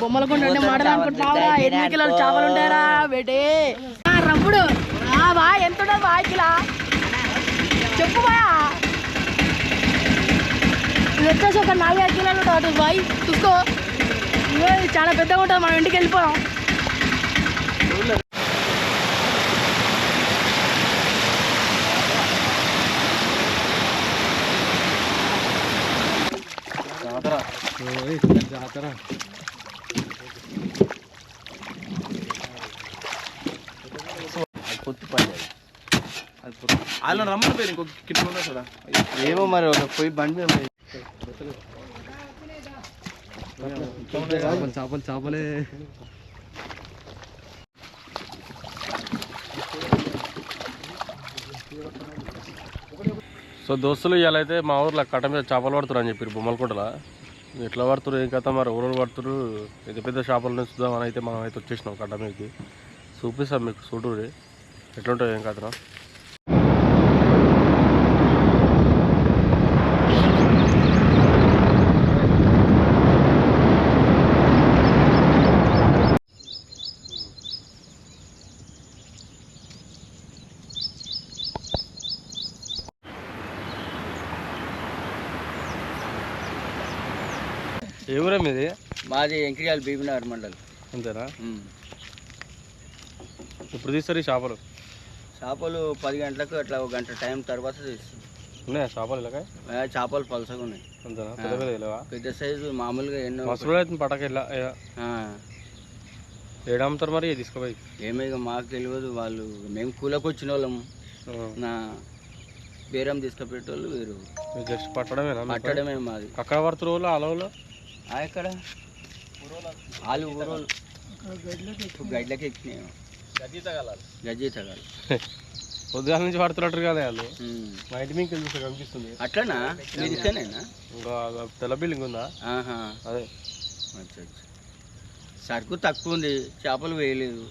బొమ్మలకొండ మడలు అనుకుంటున్నావా? 8 కిలోలు చేపలు ఉంటాయరా బేటే. రమ్ముడు బా ఎంత ఉంటుంది బా కిలా చెప్పు బా. ఇది వచ్చేసి ఒక 4-5 కిలోలు ఉంటుంది బాయ్. చూసుకో చాలా పెద్దగా ఉంటుంది. మనం ఇంటికి వెళ్ళిపోయాం. జాతర వాళ్ళు రమ్మని పేరు ఇంకొక కిట్లో ఉన్నా కదా ఏమో మరి పోయి బండి చేపలు చేపలే. సో దోస్తులు ఇవాళ అయితే మా ఊర్లో కట్ట మీద చేపలు పడుతురు అని చెప్పారు బొమ్మలకొండలా. ఎట్లా పడుతురు ఏం కథ మరి ఊరు పడుతురు పెద్ద పెద్ద చేపలు నుంచుదామని అయితే మనం అయితే వచ్చేసినాం కట్ట మీదకి. చూపిస్తాం మీకు చూడూరి ఎట్లుంటుంది ఏం కథ. ఏ ఊరే మీది? మాది ఎంకియాల బీబీనగర్ మండల్. అంతేనా? ఇప్పుడు తీస్తారు ఈ చేపలు? చేపలు 10 గంటలకు అట్లా 1 గంట టైం తర్వాత తీస్తాం. ఉన్నాయా చేపలు ఇలాగ? చేపలు పలసగా ఉన్నాయి. అంతేనా? పెద్ద పెద్ద లేవా? పెద్ద సైజు మామూలుగా ఎన్నో మసలు అయితే పటక ఇలా ఏడమ్ముతారు మరి తీసుకుపోయి? ఏమేగా మాకు తెలియదు. వాళ్ళు మేము కూలకు వచ్చిన వాళ్ళము. నా బేరం తీసుకుపెట్టేవాళ్ళు వేరు. జస్ట్ పట్టడమేనా? పట్టడమే మాది. అక్కడ పడుతురు వాళ్ళు అలవులో ఎక్కడ వాళ్ళు ఊరోళ్ళు గడ్లకి ఎక్కినాయి. గజ్జి తగాలి పొద్దుగాల నుంచి పడుతున్నట్టు కదా వాళ్ళు. మా ఇంటి మీకు చూస్తే కనిపిస్తుంది. అట్లనా? మీరు ఇక్కడనేనా? ఇంకా తెల్ల బిల్డింగ్ ఉందా? అదే. సరుకు తక్కువ ఉంది. చేపలు వేయలేదు.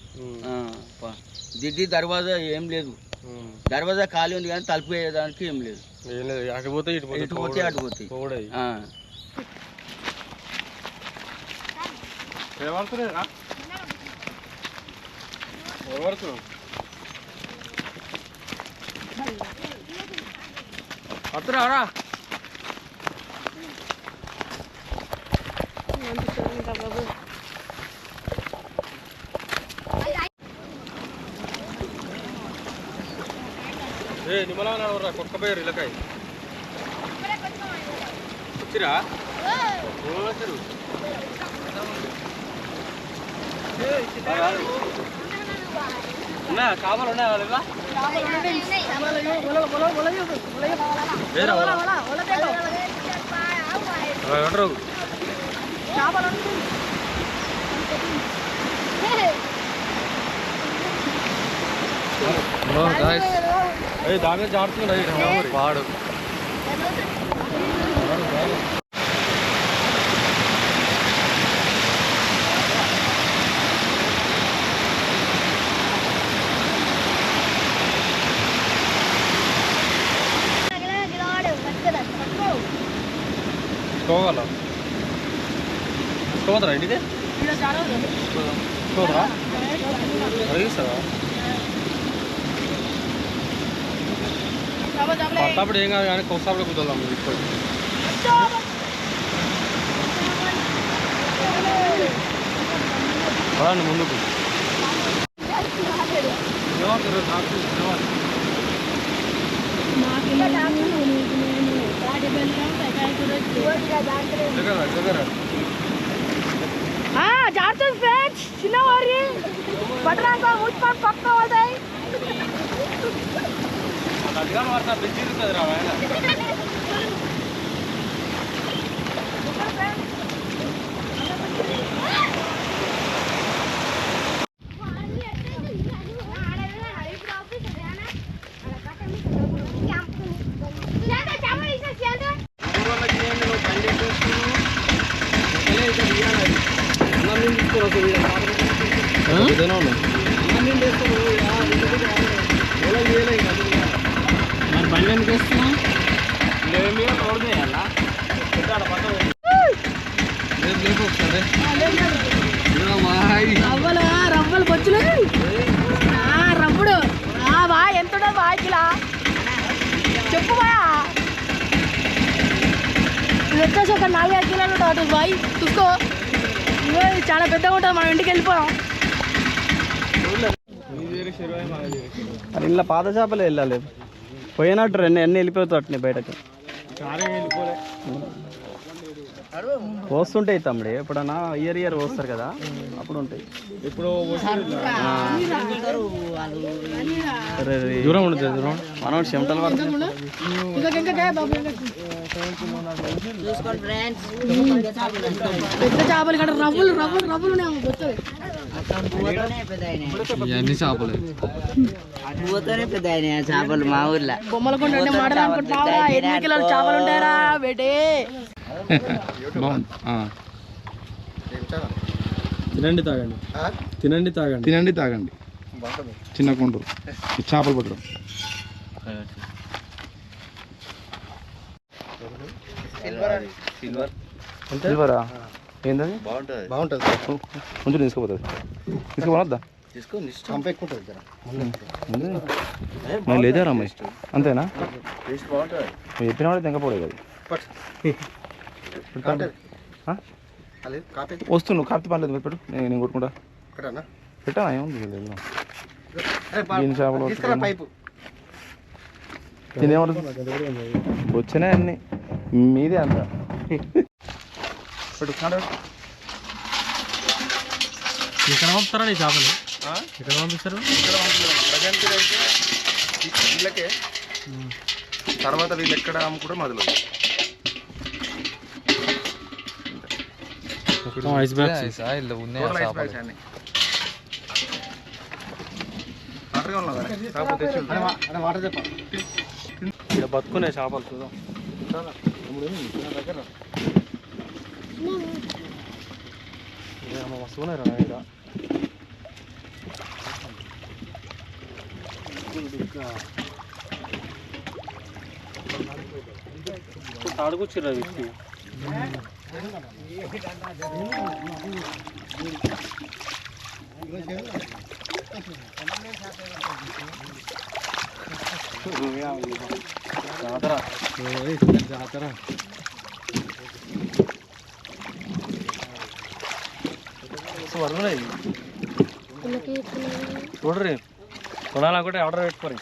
దిడ్డి దర్వాజా ఏం లేదు. దర్వాజా ఖాళీ ఉంది కానీ తలుపు వేయడానికి ఏం లేదు. ఏం లేదు. అటుపోతే ఇటుపోతే అటుపోతే అత్తరా నిమ్మలా కొక్క పేరు ఇలాకాయ వచ్చిరా ఉన్నాయా చేపలు? ఉన్నాయా దాని జాడుతున్నాయి వాడు. పోగల పోదరా ఇంటికి చూడరా అడిగిస్తారా? పడతాప్పుడు ఏం కాదు కానీ కొస్తాప్పుడు కుదురుదాం తీసుకోండి. పదండి ముందుకు. జాగ్రత్త ఫ్రెండ్స్. చిన్నవారి పట్టణాక ఊచిపాటు పక్క అవుతాయి. అదిగా వాడతా బ్రిడ్జ్ ఇరుతుంది రా ఆయన. బండి ఎందుకు వేస్తున్నాం? రోడ్ చేయాలా? రవ్వలు బొచ్చులు రవ్వుడు వా ఎంత ఉంటుంది వా కిలా చెప్పు బా ఇది వచ్చేసి ఒక 4-5 కిలోలు ఉంటుంది బాయ్ చూసుకో ఇది చాలా పెద్దగా ఉంటుంది మనం ఇంటికి వెళ్ళిపోయాం అది ఇలా పాత చేపలే వెళ్ళాలి పోయినట్టు అన్నీ వెళ్ళిపోతాయి బయటకు పోస్తుంటాయి తమ్ముడు ఎప్పుడన్నా ఇయర్ పోస్తారు కదా అప్పుడు ఉంటాయి ఇప్పుడు దూరం ఉంటుంది దూరం మనం చెమటలు పడుతుంది పెద్ద చేపలు ఇక్కడ రవ్వులు రవ్వులు రవ్వులు ఇవన్నీ చేపలు పెద్ద చేపలు మా ఊర్లో బొమ్మలకొండ అంటే మాటలు అనుకుంటున్నావా 8 కిలోల చేపలు ఉంటాయరా బేటే తినండి తాగండి తినండి తాగండి తినండి తాగండి చిన్న కొండూరు చేపలు పట్టడం సిల్వరా ఏంటది బాగుంటుంది కొంచెం తీసుకుపోతుంది తీసుకుపోనొద్దా లేదా రమ్మాయి అంతేనా నువ్వు చెప్పిన వాడు తెంకపోలే కదా వస్తున్నావు కాపీ పర్లేదు పెట్టు నేను కొట్టుకుంటా పెట్టా ఏముంది దీని చేపలు తినేవాడు వచ్చినాయి అన్ని మీదే అంత పెట్టు ఇక్కడ పంపుతారా నీ చేపలు ఇక్కడ పంపిస్తారు ప్రజెంట్ అయితే వీళ్ళకే తర్వాత వీళ్ళు ఎక్కడ అమ్ముకుంటే మొదలు ఐస్ బ్యాగ్స్ ఇక్కడ బతుకునే చేపలు చూద్దాం వస్తున్నాయి రా ఇక్కడ తాడుకొచ్చిర్రా వీటికి జాతర జాతర వరుణాయి చూడరు కొనాలనుకుంటే ఆర్డర్ పెట్టుకోరు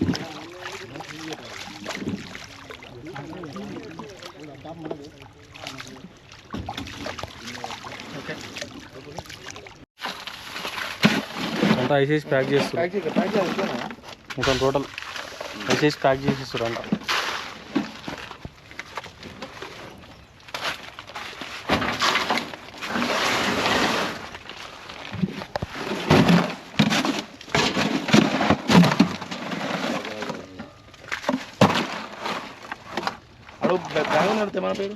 అంతా ఐసేసి ప్యాక్ చేస్తారు మొత్తం టోటల్ ఐసేసి ప్యాక్ చేసేస్తారు అంట బ్యాగ్ నడితే మన పేరు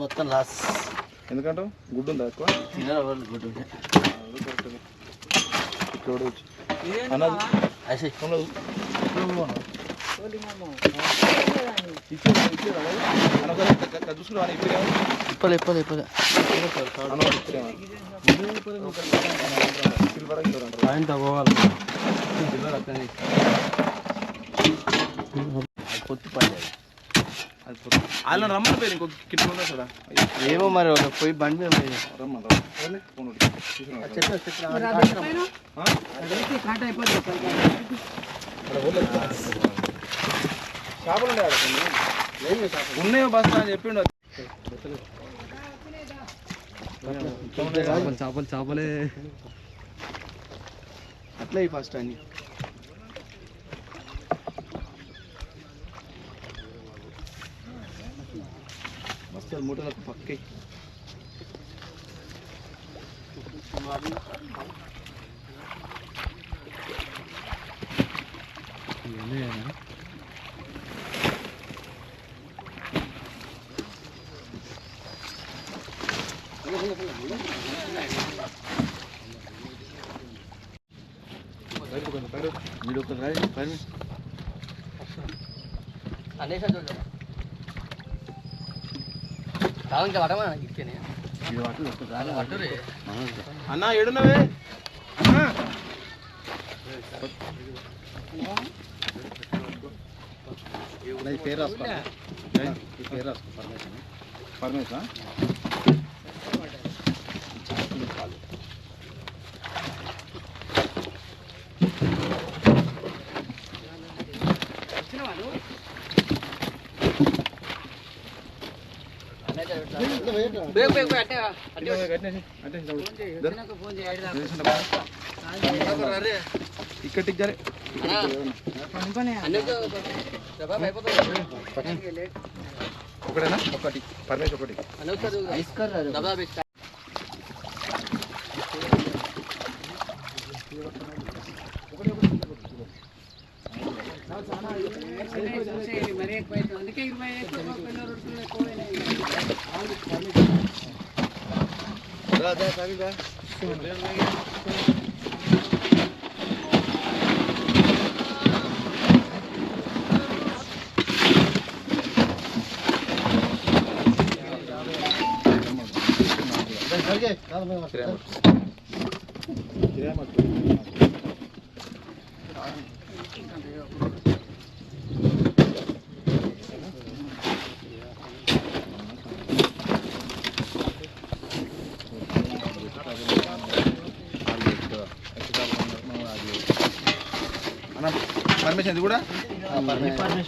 మొత్తం లాస్ ఎందుకంటే గుడ్డు ఉందా ఎక్కువ గుడ్డు ఇప్పలే ఇప్పలే ఇప్పలే ఆయన తగ్గోవాలి పొత్తు పని వాళ్ళని రమ్మని పేరు ఇంకొక కిట్లో ఉందా సార్ ఏమో మరి ఒక పోయి బండి చేపలు ఉన్నాయో బస్తా అని చెప్పిండు చేపలు చేపలే అట్లా ఫస్ట్ అని మస్తు మూటలకు పక్కే మీరు ఒక అన్న ఏడున్నవే పేరు రాసుకో పేరు రాసుకో పర్మిషన్ ఇక్కడ జరే ఒకటేనా ఒకటి పర్మిషన్ ఒకటి పర్మిషన్ ఇది కూడా పర్మిషన్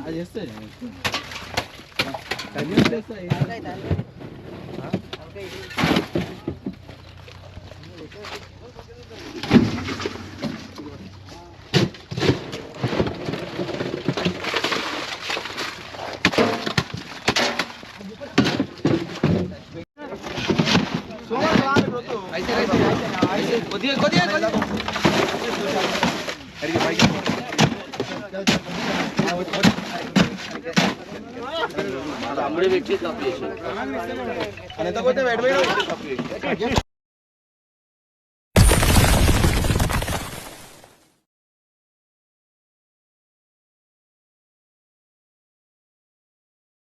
అది చేస్తే తమ్ముడు పెట్టి కంప్లీట్ ఎంత పోతే